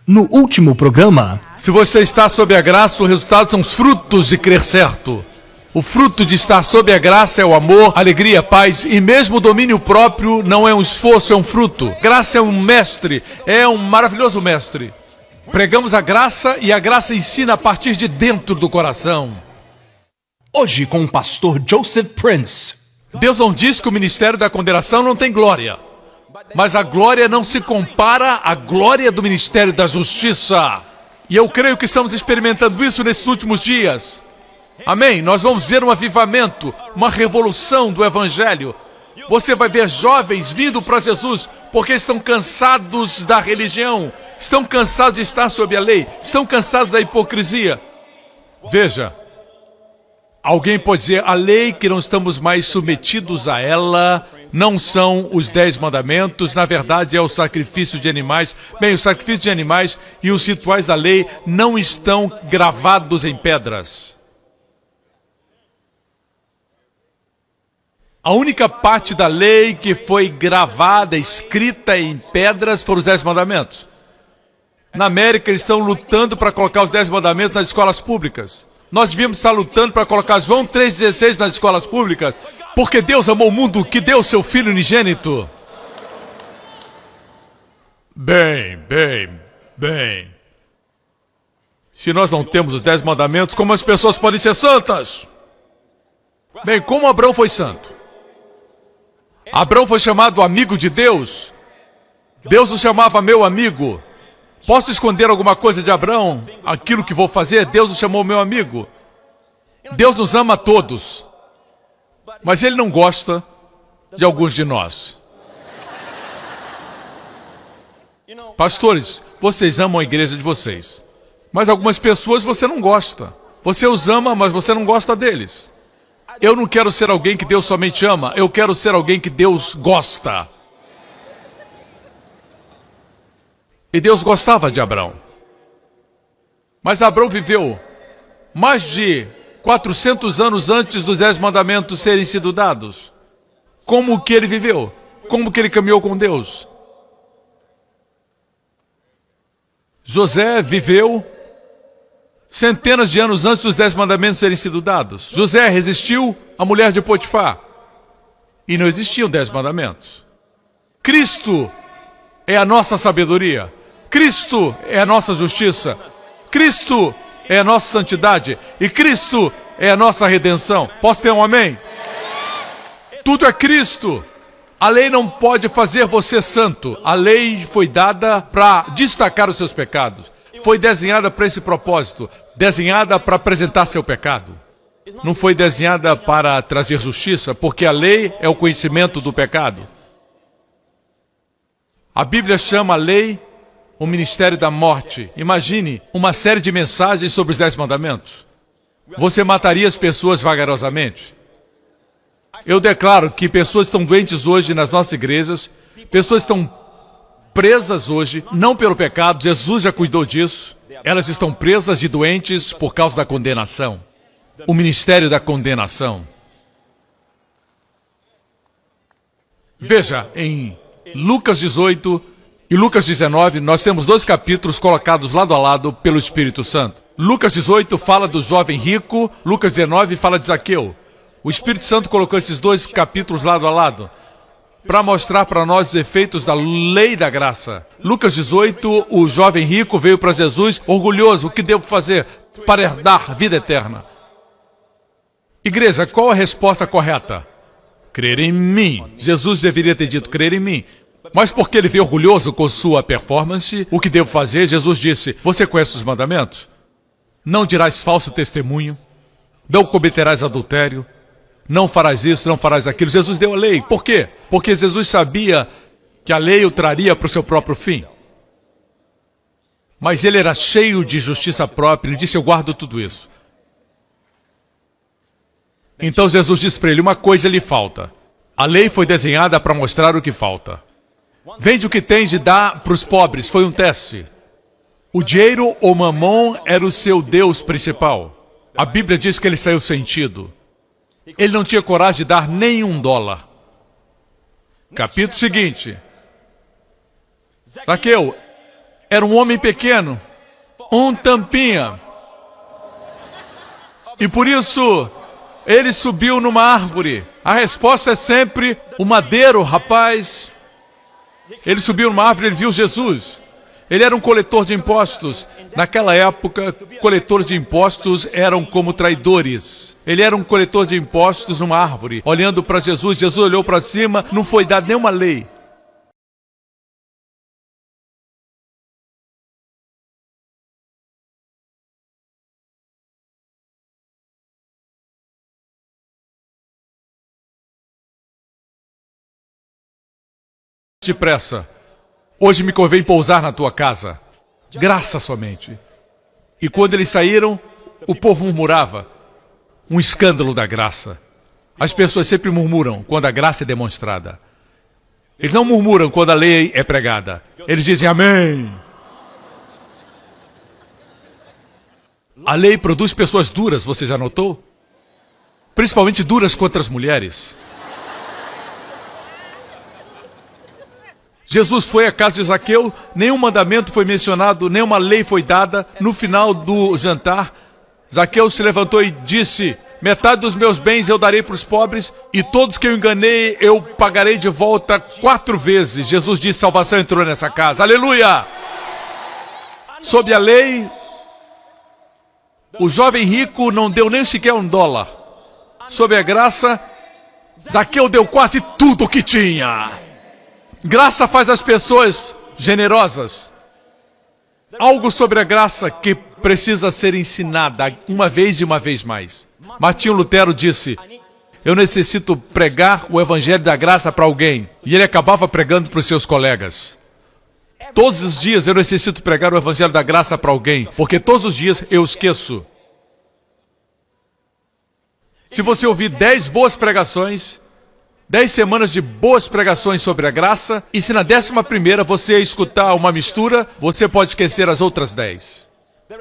No último programa... Se você está sob a graça, o resultado são os frutos de crer certo. O fruto de estar sob a graça é o amor, alegria, paz e mesmo o domínio próprio não é um esforço, é um fruto. Graça é um mestre, é um maravilhoso mestre. Pregamos a graça e a graça ensina a partir de dentro do coração. Hoje com o pastor Joseph Prince. Deus não diz que o ministério da condenação não tem glória. Mas a glória não se compara à glória do ministério da justiça. E eu creio que estamos experimentando isso nesses últimos dias. Amém? Nós vamos ver um avivamento, uma revolução do evangelho. Você vai ver jovens vindo para Jesus porque estão cansados da religião, estão cansados de estar sob a lei, estão cansados da hipocrisia. Veja, alguém pode dizer, a lei que não estamos mais submetidos a ela não são os 10 mandamentos, na verdade é o sacrifício de animais. Bem, o sacrifício de animais e os rituais da lei não estão gravados em pedras. A única parte da lei que foi gravada, escrita em pedras, foram os 10 mandamentos. Na América, eles estão lutando para colocar os 10 mandamentos nas escolas públicas. Nós devíamos estar lutando para colocar João 3,16 nas escolas públicas, porque Deus amou o mundo que deu seu Filho unigênito. Bem. Se nós não temos os 10 mandamentos, como as pessoas podem ser santas? Bem, como Abraão foi santo? Abraão foi chamado amigo de Deus. Deus o chamava meu amigo. Posso esconder alguma coisa de Abraão? Aquilo que vou fazer, Deus o chamou meu amigo. Deus nos ama a todos. Mas Ele não gosta de alguns de nós. Pastores, vocês amam a igreja de vocês. Mas algumas pessoas você não gosta. Você os ama, mas você não gosta deles. Eu não quero ser alguém que Deus somente ama, eu quero ser alguém que Deus gosta. E Deus gostava de Abraão. Mas Abraão viveu mais de 400 anos antes dos 10 mandamentos serem sido dados. Como que ele viveu? Como que ele caminhou com Deus? José viveu centenas de anos antes dos 10 mandamentos serem sido dados. José resistiu à mulher de Potifar. E não existiam 10 mandamentos. Cristo é a nossa sabedoria. Cristo é a nossa justiça. Cristo é a nossa santidade. E Cristo é a nossa redenção. Posso ter um amém? Tudo é Cristo. A lei não pode fazer você santo. A lei foi dada para destacar os seus pecados. Foi desenhada para esse propósito, desenhada para apresentar seu pecado. Não foi desenhada para trazer justiça, porque a lei é o conhecimento do pecado. A Bíblia chama a lei o ministério da morte. Imagine uma série de mensagens sobre os 10 mandamentos. Você mataria as pessoas vagarosamente? Eu declaro que pessoas estão doentes hoje nas nossas igrejas, pessoas estão presas hoje, não pelo pecado, Jesus já cuidou disso. Elas estão presas e doentes por causa da condenação. O ministério da condenação. Veja, em Lucas 18 e Lucas 19, nós temos 2 capítulos colocados lado a lado pelo Espírito Santo. Lucas 18 fala do jovem rico, Lucas 19 fala de Zaqueu. O Espírito Santo colocou esses 2 capítulos lado a lado para mostrar para nós os efeitos da lei da graça. Lucas 18, o jovem rico veio para Jesus orgulhoso. O que devo fazer para herdar vida eterna? Igreja, qual a resposta correta? Crer em mim. Jesus deveria ter dito crer em mim. Mas porque ele veio orgulhoso com sua performance, o que devo fazer? Jesus disse, você conhece os mandamentos? Não dirás falso testemunho, não cometerás adultério, não farás isso, não farás aquilo. Jesus deu a lei. Por quê? Porque Jesus sabia que a lei o traria para o seu próprio fim. Mas ele era cheio de justiça própria. Ele disse, eu guardo tudo isso. Então Jesus disse para ele, uma coisa lhe falta. A lei foi desenhada para mostrar o que falta. Vende o que tens e dá para os pobres. Foi um teste. O dinheiro ou mamon era o seu Deus principal. A Bíblia diz que ele saiu sentido. Ele não tinha coragem de dar nem $1. Capítulo seguinte. Zaqueu, era um homem pequeno, um tampinha. E por isso, ele subiu numa árvore. A resposta é sempre o madeiro, rapaz. Ele subiu numa árvore, ele viu Jesus. Ele era um coletor de impostos. Naquela época, coletores de impostos eram como traidores. Ele era um coletor de impostos numa árvore, olhando para Jesus. Jesus olhou para cima, não foi dada nenhuma lei. Depressa. Hoje me convém pousar na tua casa. Graça somente. E quando eles saíram, o povo murmurava. Um escândalo da graça. As pessoas sempre murmuram quando a graça é demonstrada. Eles não murmuram quando a lei é pregada. Eles dizem amém. A lei produz pessoas duras, você já notou? Principalmente duras contra as mulheres. Jesus foi à casa de Zaqueu, nenhum mandamento foi mencionado, nenhuma lei foi dada. No final do jantar, Zaqueu se levantou e disse: metade dos meus bens eu darei para os pobres, e todos que eu enganei eu pagarei de volta 4 vezes. Jesus disse: salvação entrou nessa casa. Aleluia! Sob a lei, o jovem rico não deu nem sequer $1. Sob a graça, Zaqueu deu quase tudo o que tinha. Graça faz as pessoas generosas. Algo sobre a graça que precisa ser ensinada uma vez e uma vez mais. Martinho Lutero disse: eu necessito pregar o evangelho da graça para alguém. E ele acabava pregando para os seus colegas. Todos os dias eu necessito pregar o evangelho da graça para alguém, porque todos os dias eu esqueço. Se você ouvir 10 boas pregações, 10 semanas de boas pregações sobre a graça, e se na 11ª você escutar uma mistura, você pode esquecer as outras 10.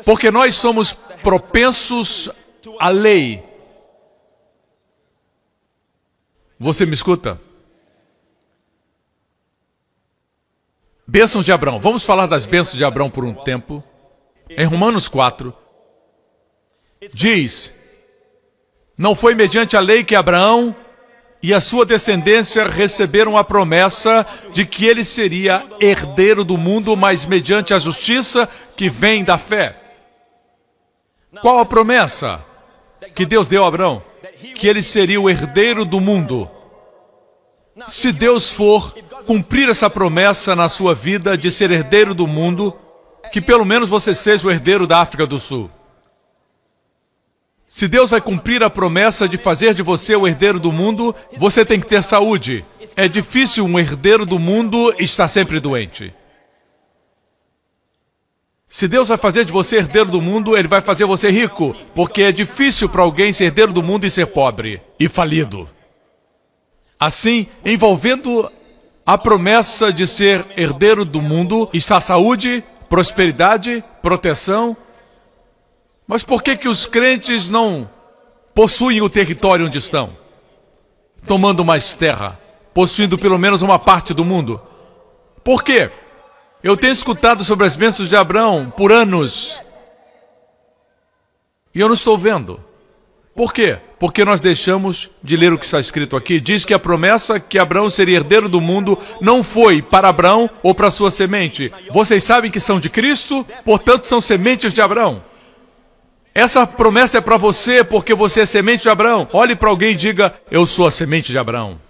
Porque nós somos propensos à lei. Você me escuta? Bênçãos de Abraão. Vamos falar das bênçãos de Abraão por um tempo. Em Romanos 4, diz: não foi mediante a lei que Abraão e a sua descendência receberam a promessa de que ele seria herdeiro do mundo, mas mediante a justiça que vem da fé. Qual a promessa que Deus deu a Abraão? Que ele seria o herdeiro do mundo. Se Deus for cumprir essa promessa na sua vida de ser herdeiro do mundo, que pelo menos você seja o herdeiro da África do Sul. Se Deus vai cumprir a promessa de fazer de você o herdeiro do mundo, você tem que ter saúde. É difícil um herdeiro do mundo estar sempre doente. Se Deus vai fazer de você herdeiro do mundo, Ele vai fazer você rico, porque é difícil para alguém ser herdeiro do mundo e ser pobre e falido. Assim, envolvendo a promessa de ser herdeiro do mundo, está saúde, prosperidade, proteção. Mas por que os crentes não possuem o território onde estão? Tomando mais terra, possuindo pelo menos uma parte do mundo. Por quê? Eu tenho escutado sobre as bênçãos de Abraão por anos. E eu não estou vendo. Por quê? Porque nós deixamos de ler o que está escrito aqui. Diz que a promessa que Abraão seria herdeiro do mundo não foi para Abraão ou para sua semente. Vocês sabem que são de Cristo, portanto são sementes de Abraão. Essa promessa é para você porque você é semente de Abraão. Olhe para alguém e diga: eu sou a semente de Abraão.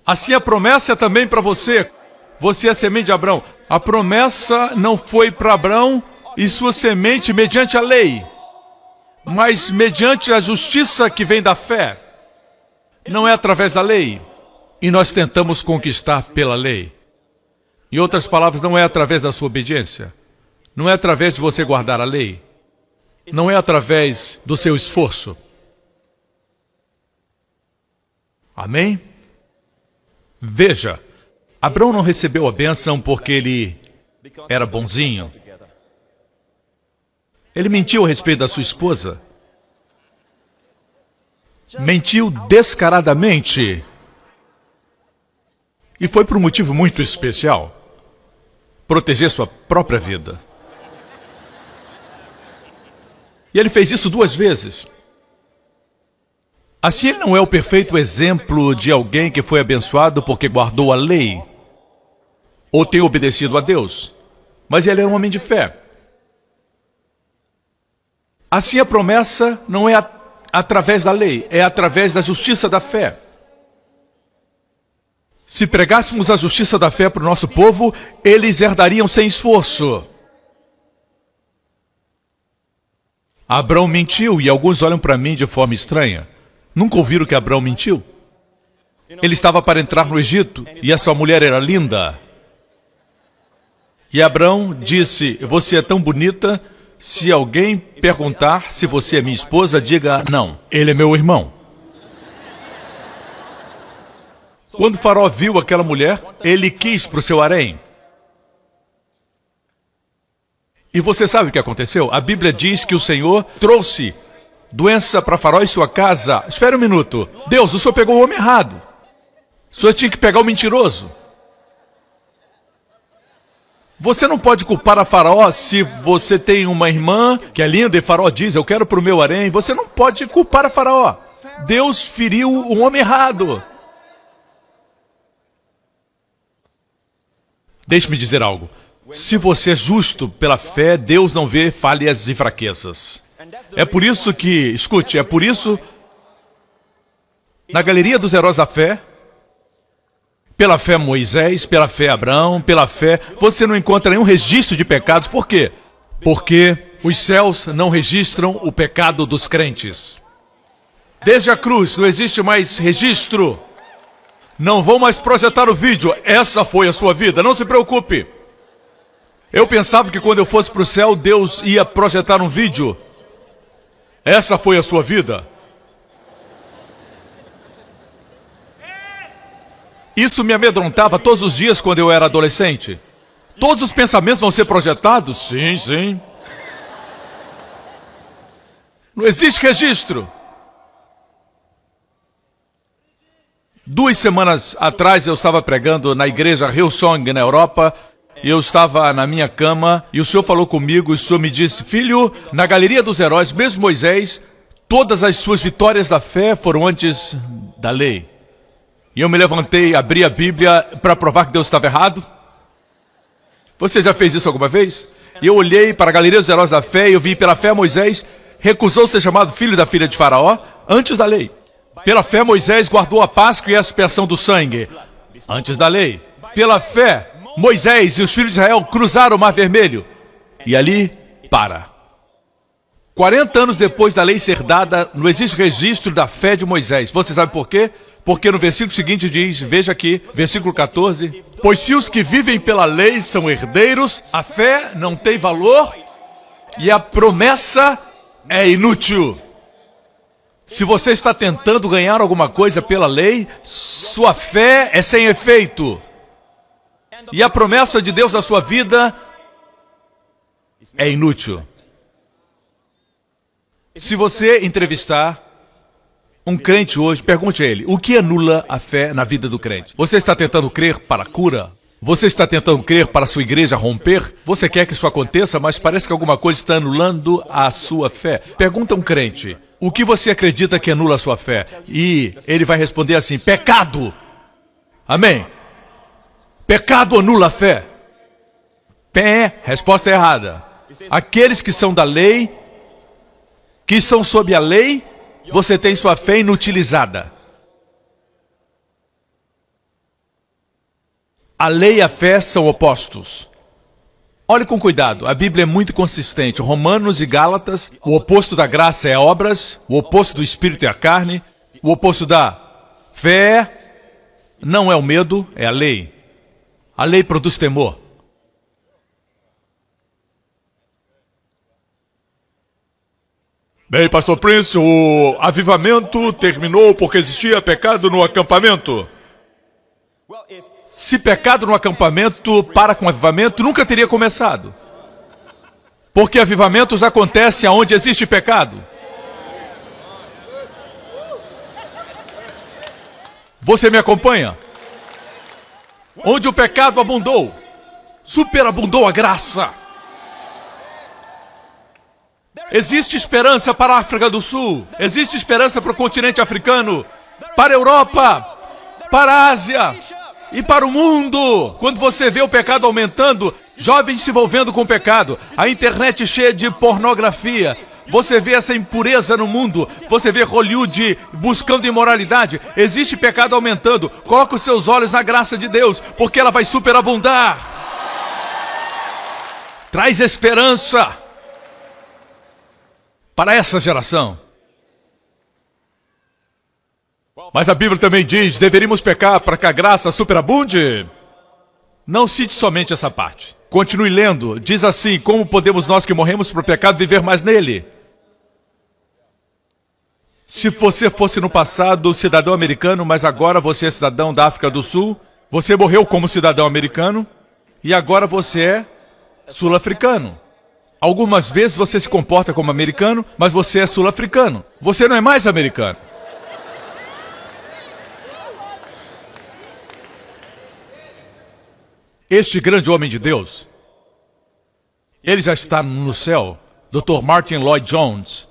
Assim a promessa é também para você. Você é a semente de Abraão. A promessa não foi para Abraão e sua semente mediante a lei, mas mediante a justiça que vem da fé. Não é através da lei. E nós tentamos conquistar pela lei. Em outras palavras, não é através da sua obediência. Não é através de você guardar a lei. Não é através do seu esforço. Amém? Veja, Abraão não recebeu a bênção porque ele era bonzinho. Ele mentiu a respeito da sua esposa. Mentiu descaradamente. E foi por um motivo muito especial. proteger sua própria vida. E ele fez isso 2 vezes. Assim, ele não é o perfeito exemplo de alguém que foi abençoado porque guardou a lei ou tem obedecido a Deus. Mas ele era um homem de fé. Assim, a promessa não é através da lei, é através da justiça da fé. Se pregássemos a justiça da fé para o nosso povo, eles herdariam sem esforço. Abraão mentiu e alguns olham para mim de forma estranha. Nunca ouviram que Abraão mentiu? Ele estava para entrar no Egito e a sua mulher era linda. E Abraão disse, você é tão bonita, se alguém perguntar se você é minha esposa, diga não, ele é meu irmão. Quando Faraó viu aquela mulher, ele quis para o seu harém. E você sabe o que aconteceu? A Bíblia diz que o Senhor trouxe doença para Faraó e sua casa. Espera um minuto. Deus, o Senhor pegou o homem errado. O Senhor tinha que pegar o mentiroso. Você não pode culpar a Faraó se você tem uma irmã que é linda e Faraó diz, eu quero para o meu harém. Você não pode culpar a Faraó. Deus feriu o homem errado. Deixe-me dizer algo. Se você é justo pela fé, Deus não vê falhas e fraquezas. É por isso que, escute, é por isso, na galeria dos heróis da fé, pela fé Moisés, pela fé Abraão, pela fé, você não encontra nenhum registro de pecados. Por quê? Porque os céus não registram o pecado dos crentes. Desde a cruz não existe mais registro. Não vou mais projetar o vídeo. Essa foi a sua vida, não se preocupe. Eu pensava que quando eu fosse para o céu, Deus ia projetar um vídeo. Essa foi a sua vida. Isso me amedrontava todos os dias quando eu era adolescente. Todos os pensamentos vão ser projetados? Sim, sim. Não existe registro. 2 semanas atrás eu estava pregando na igreja Hillsong, na Europa. E eu estava na minha cama e o Senhor falou comigo e o Senhor me disse, filho, na galeria dos heróis, mesmo Moisés, todas as suas vitórias da fé foram antes da lei. E eu me levantei, abri a Bíblia para provar que Deus estava errado. Você já fez isso alguma vez? E eu olhei para a galeria dos heróis da fé e eu vi, pela fé Moisés recusou ser chamado filho da filha de Faraó antes da lei. Pela fé Moisés guardou a Páscoa e a expiação do sangue antes da lei. Pela fé Moisés e os filhos de Israel cruzaram o Mar Vermelho. E ali, para. 40 anos depois da lei ser dada, não existe registro da fé de Moisés. Você sabe por quê? Porque no versículo seguinte diz, veja aqui, versículo 14. Pois se os que vivem pela lei são herdeiros, a fé não tem valor e a promessa é inútil. Se você está tentando ganhar alguma coisa pela lei, sua fé é sem efeito. E a promessa de Deus na sua vida é inútil. Se você entrevistar um crente hoje, pergunte a ele, o que anula a fé na vida do crente? Você está tentando crer para a cura? Você está tentando crer para a sua igreja romper? Você quer que isso aconteça, mas parece que alguma coisa está anulando a sua fé. Pergunta a um crente, o que você acredita que anula a sua fé? E ele vai responder assim, pecado. Amém? Pecado anula a fé. Resposta errada. Aqueles que são da lei, que estão sob a lei, você tem sua fé inutilizada. A lei e a fé são opostos. Olhe com cuidado, a Bíblia é muito consistente. Romanos e Gálatas, o oposto da graça é obras, o oposto do Espírito é a carne, o oposto da fé não é o medo, é a lei. A lei produz temor. Bem, Pastor Prince, o avivamento terminou porque existia pecado no acampamento. Se pecado no acampamento para com avivamento, nunca teria começado. Porque avivamentos acontecem onde existe pecado. Você me acompanha? Onde o pecado abundou, Superabundou a graça. Existe esperança para a África do Sul. Existe esperança para o continente africano, para a Europa, para a Ásia e para o mundo. Quando você vê o pecado aumentando, jovens se envolvendo com o pecado, a internet cheia de pornografia, você vê essa impureza no mundo, você vê Hollywood buscando imoralidade, existe pecado aumentando. Coloque os seus olhos na graça de Deus, porque ela vai superabundar. Traz esperança para essa geração. Mas a Bíblia também diz, deveríamos pecar para que a graça superabunde? Não cite somente essa parte. Continue lendo. Diz assim, como podemos nós que morremos para o pecado viver mais nele? Se você fosse no passado cidadão americano, mas agora você é cidadão da África do Sul, você morreu como cidadão americano e agora você é sul-africano. Algumas vezes você se comporta como americano, mas você é sul-africano. Você não é mais americano. Este grande homem de Deus, ele já está no céu, Dr. Martin Lloyd-Jones.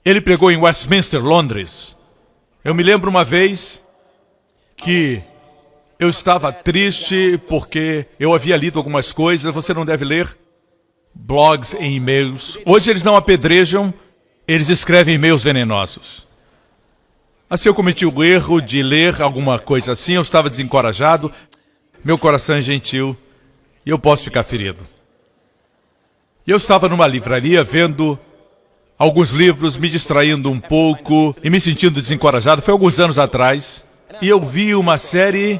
Ele pregou em Westminster, Londres. Eu me lembro uma vez que eu estava triste porque eu havia lido algumas coisas. Você não deve ler blogs e e-mails. Hoje eles não apedrejam, eles escrevem e-mails venenosos. Assim eu cometi o erro de ler alguma coisa assim, eu estava desencorajado. Meu coração é gentil e eu posso ficar ferido. E eu estava numa livraria vendo alguns livros, me distraindo um pouco e me sentindo desencorajado. Foi alguns anos atrás. E eu vi uma série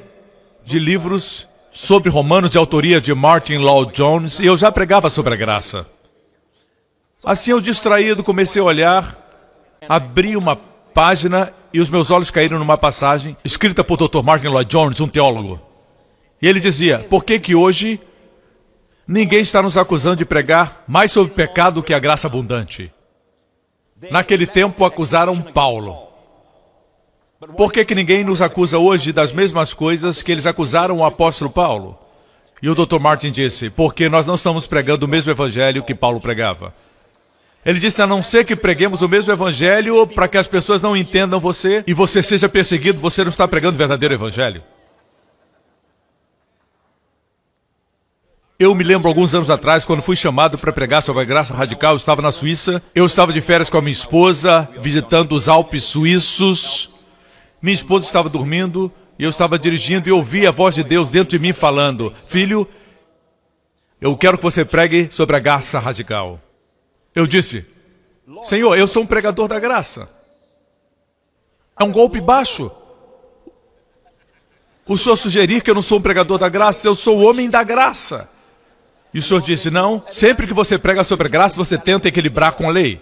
de livros sobre Romanos de autoria de Martin Lloyd-Jones e eu já pregava sobre a graça. Assim eu distraído comecei a olhar, abri uma página e os meus olhos caíram numa passagem escrita por Dr. Martin Lloyd-Jones, um teólogo. E ele dizia, por que que hoje ninguém está nos acusando de pregar mais sobre o pecado que a graça abundante? Naquele tempo acusaram Paulo. Por que que ninguém nos acusa hoje das mesmas coisas que eles acusaram o apóstolo Paulo? E o Dr. Martin disse, porque nós não estamos pregando o mesmo evangelho que Paulo pregava. Ele disse, a não ser que preguemos o mesmo evangelho para que as pessoas não entendam você e você seja perseguido, você não está pregando o verdadeiro evangelho. Eu me lembro alguns anos atrás, quando fui chamado para pregar sobre a graça radical, eu estava na Suíça, eu estava de férias com a minha esposa, visitando os Alpes suíços. Minha esposa estava dormindo, e eu estava dirigindo e ouvi a voz de Deus dentro de mim falando, filho, eu quero que você pregue sobre a graça radical. Eu disse, Senhor, eu sou um pregador da graça. É um golpe baixo. O Senhor sugerir que eu não sou um pregador da graça, eu sou o homem da graça. E o Senhor disse, não, sempre que você prega sobre a graça, você tenta equilibrar com a lei.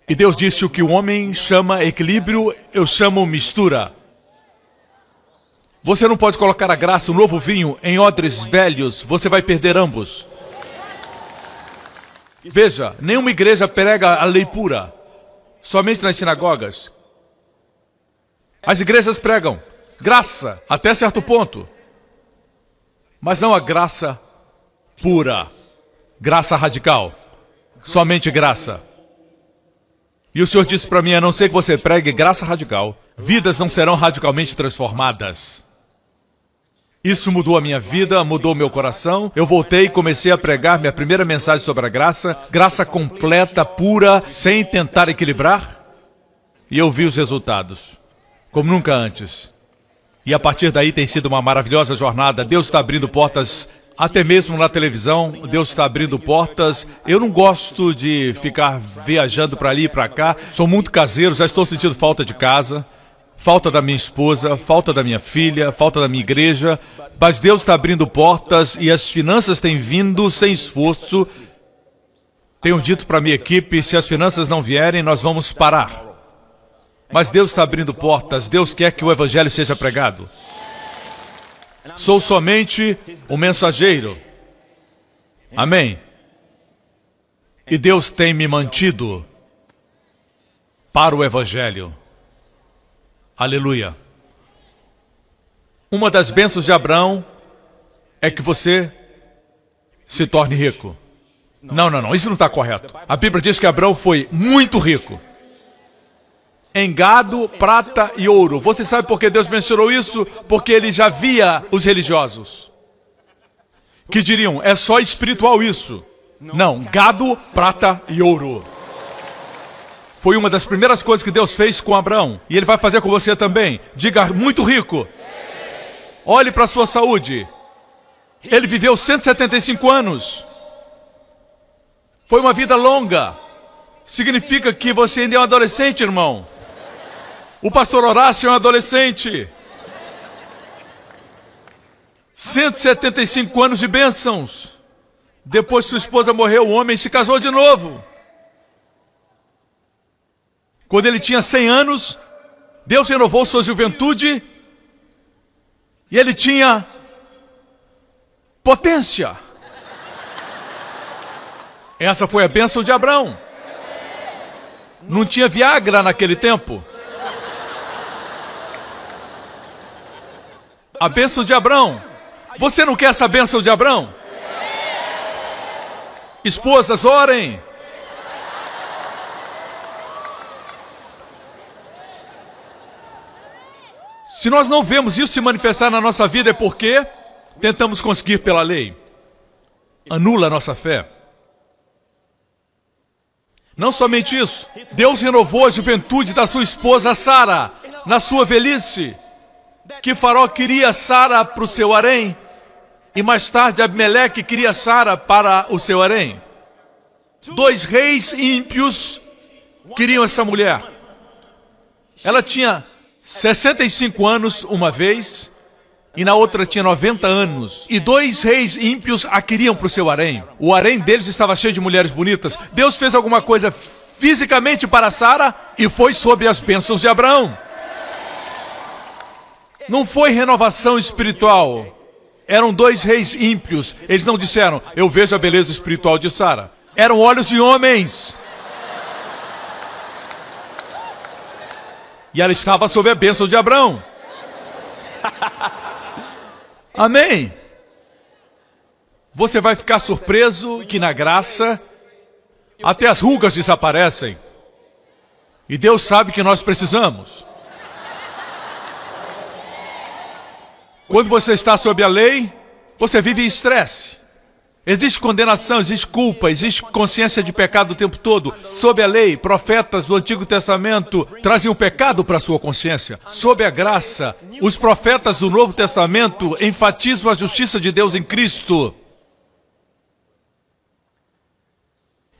E Deus disse, o que o homem chama equilíbrio, eu chamo mistura. Você não pode colocar a graça, o novo vinho, em odres velhos, você vai perder ambos. Veja, nenhuma igreja prega a lei pura, somente nas sinagogas. As igrejas pregam graça, até certo ponto, mas não a graça pura, graça radical, somente graça. E o Senhor disse para mim, a não ser que você pregue graça radical, vidas não serão radicalmente transformadas. Isso mudou a minha vida, mudou o meu coração. Eu voltei e comecei a pregar minha primeira mensagem sobre a graça, graça completa, pura, sem tentar equilibrar. E eu vi os resultados, como nunca antes. E a partir daí tem sido uma maravilhosa jornada. Deus está abrindo portas. Até mesmo na televisão, Deus está abrindo portas. Eu não gosto de ficar viajando para ali e para cá. Sou muito caseiro, já estou sentindo falta de casa. Falta da minha esposa, falta da minha filha, falta da minha igreja. Mas Deus está abrindo portas e as finanças têm vindo sem esforço. Tenho dito para a minha equipe, se as finanças não vierem, nós vamos parar. Mas Deus está abrindo portas, Deus quer que o evangelho seja pregado. Sou somente o mensageiro. Amém. E Deus tem me mantido para o evangelho. Aleluia. Uma das bênçãos de Abraão é que você se torne rico. Não, isso não está correto. A Bíblia diz que Abraão foi muito rico. Em gado, prata e ouro. Você sabe por que Deus mencionou isso? Porque ele já via os religiosos que diriam, é só espiritual isso. Não, gado, prata e ouro. Foi uma das primeiras coisas que Deus fez com Abraão. E Ele vai fazer com você também. Diga, muito rico. Olhe para a sua saúde. Ele viveu 175 anos. Foi uma vida longa. Significa que você ainda é um adolescente, irmão. O pastor Horácio é um adolescente. 175 anos de bênçãos. Depois que sua esposa morreu, o homem se casou de novo. Quando ele tinha 100 anos, Deus renovou sua juventude e ele tinha potência. Essa foi a bênção de Abraão. Não tinha Viagra naquele tempo. A bênção de Abraão. Você não quer essa bênção de Abraão? Esposas, orem. Se nós não vemos isso se manifestar na nossa vida é porque tentamos conseguir pela lei. Anula a nossa fé. Não somente isso, Deus renovou a juventude da sua esposa Sara, na sua velhice. Que Faraó queria Sara para o seu harém, e mais tarde Abimeleque queria Sara para o seu harém. 2 reis ímpios queriam essa mulher. Ela tinha 65 anos uma vez, e na outra tinha 90 anos. E 2 reis ímpios a queriam para o seu harém. O harém deles estava cheio de mulheres bonitas. Deus fez alguma coisa fisicamente para Sara e foi sob as bênçãos de Abraão. Não foi renovação espiritual. Eram 2 reis ímpios. Eles não disseram, eu vejo a beleza espiritual de Sara. Eram olhos de homens. E ela estava sob a bênção de Abraão. Amém? Você vai ficar surpreso que na graça até as rugas desaparecem. E Deus sabe que nós precisamos. Quando você está sob a lei, você vive em estresse. Existe condenação, existe culpa, existe consciência de pecado o tempo todo. Sob a lei, profetas do Antigo Testamento traziam pecado para a sua consciência. Sob a graça, os profetas do Novo Testamento enfatizam a justiça de Deus em Cristo.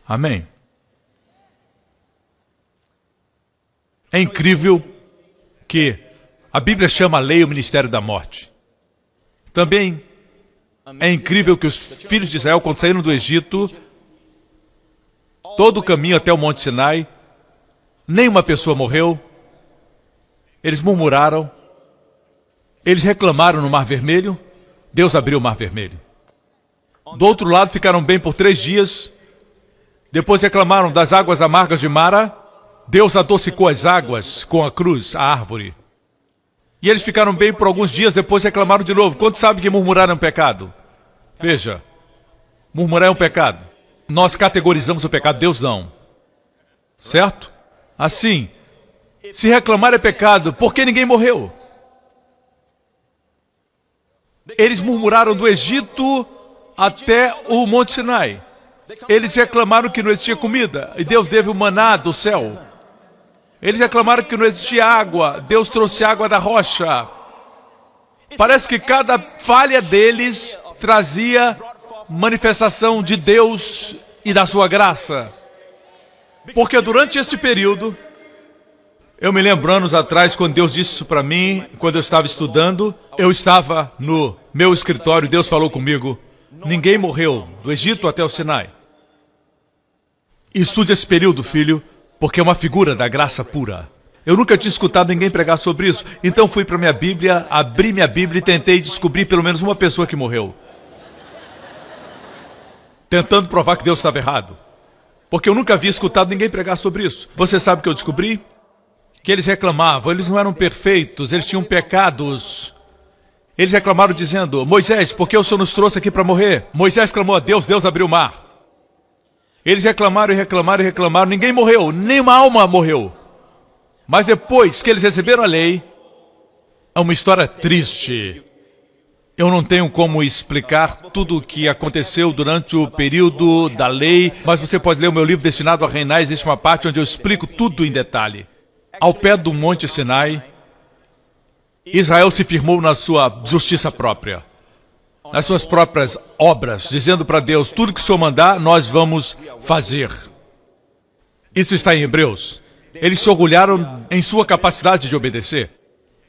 Amém? É incrível que a Bíblia chama a lei o ministério da morte. Também é incrível que os filhos de Israel, quando saíram do Egito, todo o caminho até o Monte Sinai, nenhuma pessoa morreu. Eles murmuraram, eles reclamaram no Mar Vermelho, Deus abriu o Mar Vermelho. Do outro lado ficaram bem por 3 dias, depois reclamaram das águas amargas de Mara, Deus adocicou as águas com a cruz, a árvore. E eles ficaram bem por alguns dias, depois reclamaram de novo. Quantos sabem que murmurar é um pecado? Veja, murmurar é um pecado. Nós categorizamos o pecado, Deus não. Certo? Assim, se reclamar é pecado, por que ninguém morreu? Eles murmuraram do Egito até o Monte Sinai. Eles reclamaram que não existia comida, e Deus deu o maná do céu. Eles reclamaram que não existia água, Deus trouxe água da rocha. Parece que cada falha deles trazia manifestação de Deus e da sua graça. Porque durante esse período, eu me lembro anos atrás, quando Deus disse isso para mim, quando eu estava estudando, eu estava no meu escritório, Deus falou comigo, ninguém morreu, do Egito até o Sinai. Estude esse período, filho, porque é uma figura da graça pura. Eu nunca tinha escutado ninguém pregar sobre isso, então fui para minha Bíblia, abri minha Bíblia e tentei descobrir pelo menos uma pessoa que morreu. Tentando provar que Deus estava errado. Porque eu nunca havia escutado ninguém pregar sobre isso. Você sabe o que eu descobri? Que eles reclamavam, eles não eram perfeitos, eles tinham pecados. Eles reclamaram dizendo: Moisés, por que o Senhor nos trouxe aqui para morrer? Moisés clamou a Deus, Deus abriu o mar. Eles reclamaram e reclamaram e reclamaram, ninguém morreu, nenhuma alma morreu. Mas depois que eles receberam a lei, é uma história triste. Eu não tenho como explicar tudo o que aconteceu durante o período da lei, mas você pode ler o meu livro Destinado a Reinar, existe uma parte onde eu explico tudo em detalhe. Ao pé do Monte Sinai, Israel se firmou na sua justiça própria, nas suas próprias obras, dizendo para Deus, tudo que o Senhor mandar, nós vamos fazer. Isso está em Hebreus. Eles se orgulharam em sua capacidade de obedecer.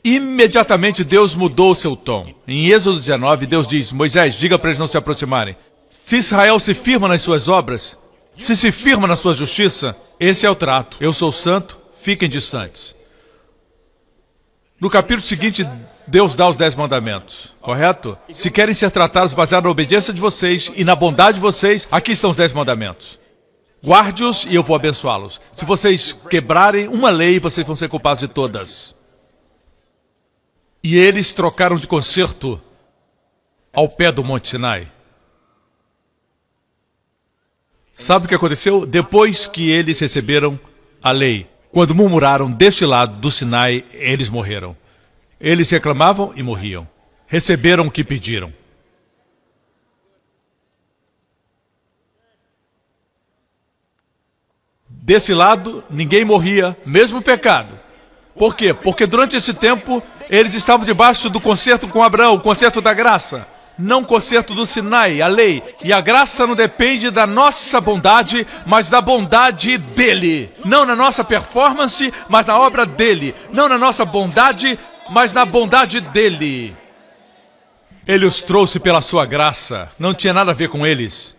Imediatamente Deus mudou o seu tom. Em Êxodo 19, Deus diz, Moisés, diga para eles não se aproximarem. Se Israel se firma nas suas obras, se firma na sua justiça, esse é o trato. Eu sou santo, fiquem distantes. No capítulo seguinte, Deus dá os 10 mandamentos, correto? Se querem ser tratados baseado na obediência de vocês e na bondade de vocês, aqui estão os 10 mandamentos. Guarde-os e eu vou abençoá-los. Se vocês quebrarem uma lei, vocês vão ser culpados de todas. E eles trocaram de concerto ao pé do Monte Sinai. Sabe o que aconteceu? Depois que eles receberam a lei, quando murmuraram deste lado do Sinai, eles morreram. Eles reclamavam e morriam. Receberam o que pediram. Desse lado, ninguém morria, mesmo pecado. Por quê? Porque durante esse tempo, eles estavam debaixo do concerto com Abraão, o concerto da graça. Não o concerto do Sinai, a lei. E a graça não depende da nossa bondade, mas da bondade dele. Não na nossa performance, mas na obra dele. Não na nossa bondade, mas na bondade dele. Ele os trouxe pela sua graça. Não tinha nada a ver com eles.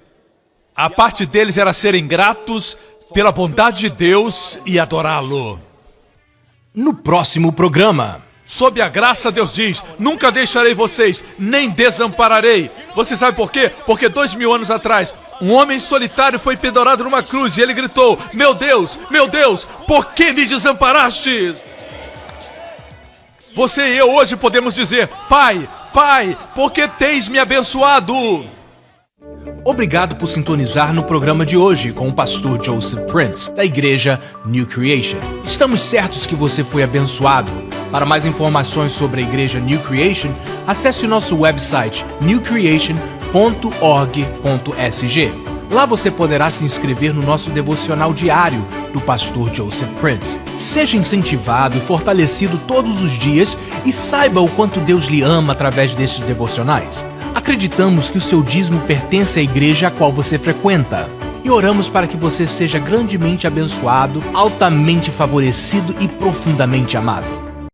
A parte deles era serem gratos pela bondade de Deus e adorá-lo. No próximo programa. Sob a graça, Deus diz, nunca deixarei vocês, nem desampararei. Você sabe por quê? Porque 2000 anos atrás, um homem solitário foi pendurado numa cruz e ele gritou, meu Deus, por que me desamparaste? Você e eu hoje podemos dizer, Pai, por que tens me abençoado? Obrigado por sintonizar no programa de hoje com o pastor Joseph Prince, da igreja New Creation. Estamos certos que você foi abençoado. Para mais informações sobre a igreja New Creation, acesse o nosso website newcreation.org.sg. Lá você poderá se inscrever no nosso devocional diário do pastor Joseph Prince. Seja incentivado e fortalecido todos os dias e saiba o quanto Deus lhe ama através destes devocionais. Acreditamos que o seu dízimo pertence à igreja a qual você frequenta. E oramos para que você seja grandemente abençoado, altamente favorecido e profundamente amado.